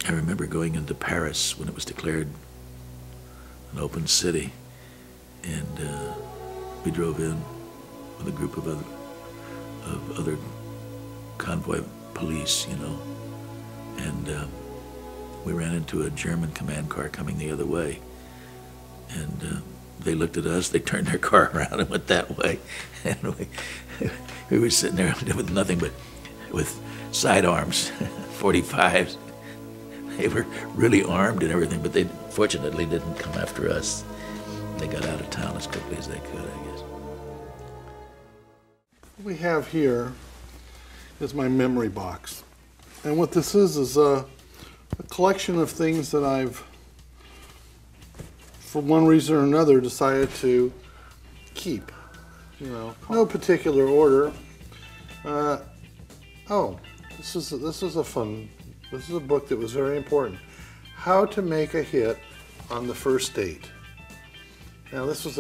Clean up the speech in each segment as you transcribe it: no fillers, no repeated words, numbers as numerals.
I remember going into Paris when it was declared an open city, and we drove in with a group of other convoy police, you know, and we ran into a German command car coming the other way, and they looked at us, they turned their car around and went that way, and we were sitting there with nothing but with sidearms, 45s. They were really armed and everything, but they fortunately didn't come after us. They got out of town as quickly as they could, I guess. What we have here is my memory box. And what this is a collection of things that I've, for one reason or another, decided to keep. You know, no particular order. This is a book that was very important. How to Make a Hit on the First Date. Now this was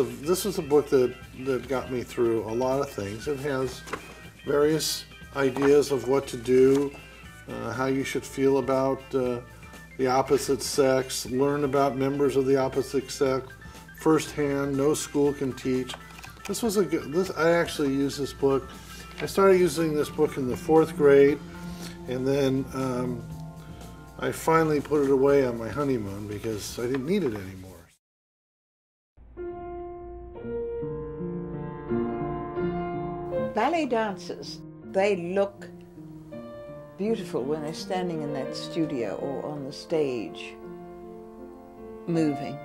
a book that got me through a lot of things. It has various ideas of what to do, how you should feel about the opposite sex, learn about members of the opposite sex firsthand. No school can teach. I actually used this book. I started using this book in the 4th grade, and then I finally put it away on my honeymoon because I didn't need it anymore. Ballet dancers, they look beautiful when they're standing in that studio or on the stage, moving.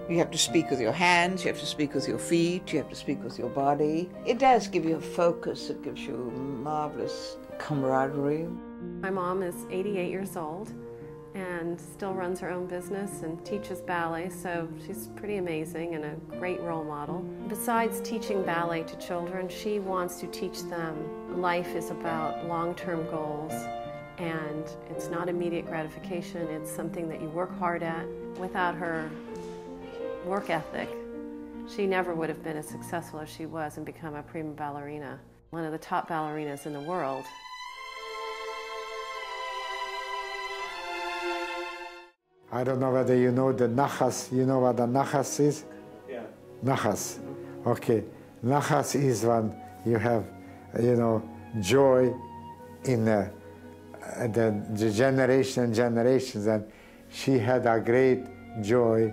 You have to speak with your hands, you have to speak with your feet, you have to speak with your body. It does give you a focus, it gives you marvelous camaraderie. My mom is 88 years old and still runs her own business and teaches ballet, so she's pretty amazing and a great role model. Besides teaching ballet to children, she wants to teach them life is about long-term goals, and it's not immediate gratification, it's something that you work hard at. Without her work ethic, she never would have been as successful as she was and become a prima ballerina, one of the top ballerinas in the world. I don't know whether you know the nachas. You know what the nachas is? Yeah. Nachas. Okay. Nachas is when you have, you know, joy in the generations, and she had a great joy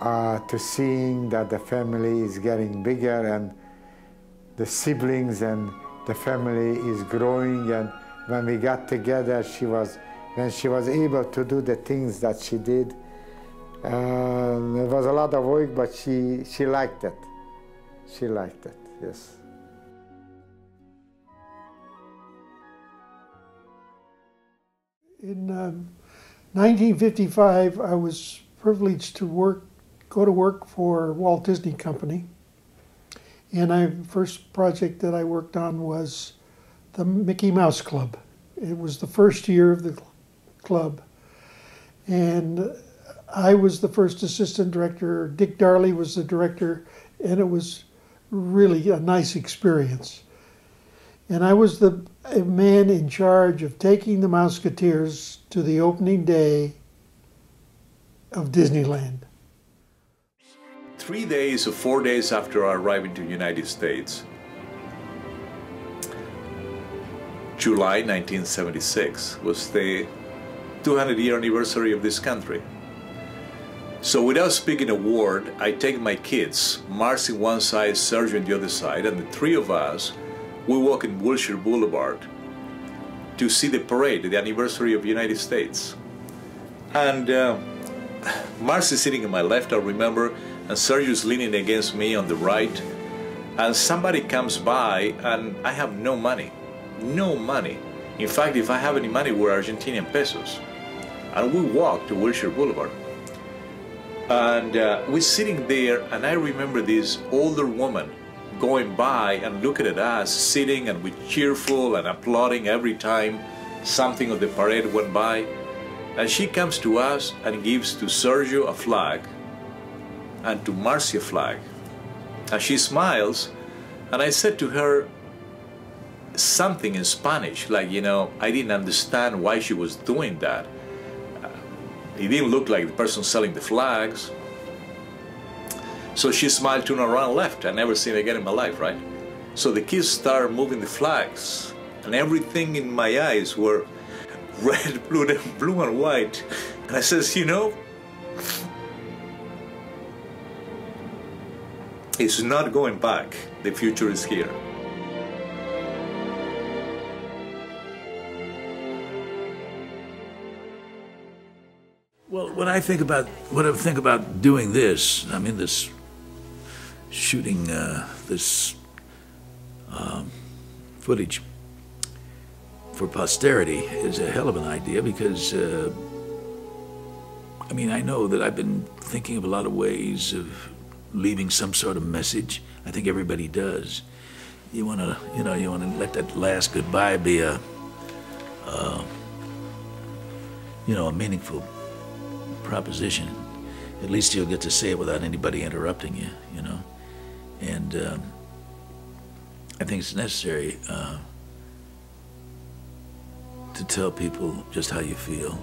to seeing that the family is getting bigger and the siblings and the family is growing. And when we got together, when she was able to do the things that she did, it was a lot of work, but she liked it. She liked it, yes. In 1955, I was privileged to go to work for Walt Disney Company. And the first project that I worked on was the Mickey Mouse Club. It was the first year of the club, and I was the first assistant director. Dick Darley was the director, and it was really a nice experience. And I was the man in charge of taking the Mouseketeers to the opening day of Disneyland. 3 days or 4 days after our arriving to the United States, July 1976 was the 200-year anniversary of this country. So without speaking a word, I take my kids, Marcy on one side, Sergio on the other side, and the three of us, we walk in Wilshire Boulevard to see the parade, the anniversary of the United States. And Marcy sitting on my left, I remember, and Sergio's leaning against me on the right, and somebody comes by, and I have no money. No money. In fact, if I have any money, we're Argentinian pesos. And we walk to Wilshire Boulevard. And we're sitting there, and I remember this older woman going by and looking at us, sitting and with cheerful and applauding every time something of the parade went by. And she comes to us and gives to Sergio a flag and to Marcy a flag. And she smiles, and I said to her something in Spanish, like, you know, I didn't understand why she was doing that. He didn't look like the person selling the flags. So she smiled, turned around, left. I never seen her again in my life, right? So the kids started moving the flags, and everything in my eyes were red, blue and white. And I says, you know, it's not going back. The future is here. Well, when I think about doing this, I mean, this shooting this footage for posterity is a hell of an idea because, I mean, I know that I've been thinking of a lot of ways of leaving some sort of message. I think everybody does. You want to, you know, you want to let that last goodbye be a meaningful proposition. At least you'll get to say it without anybody interrupting you, you know. And I think it's necessary to tell people just how you feel.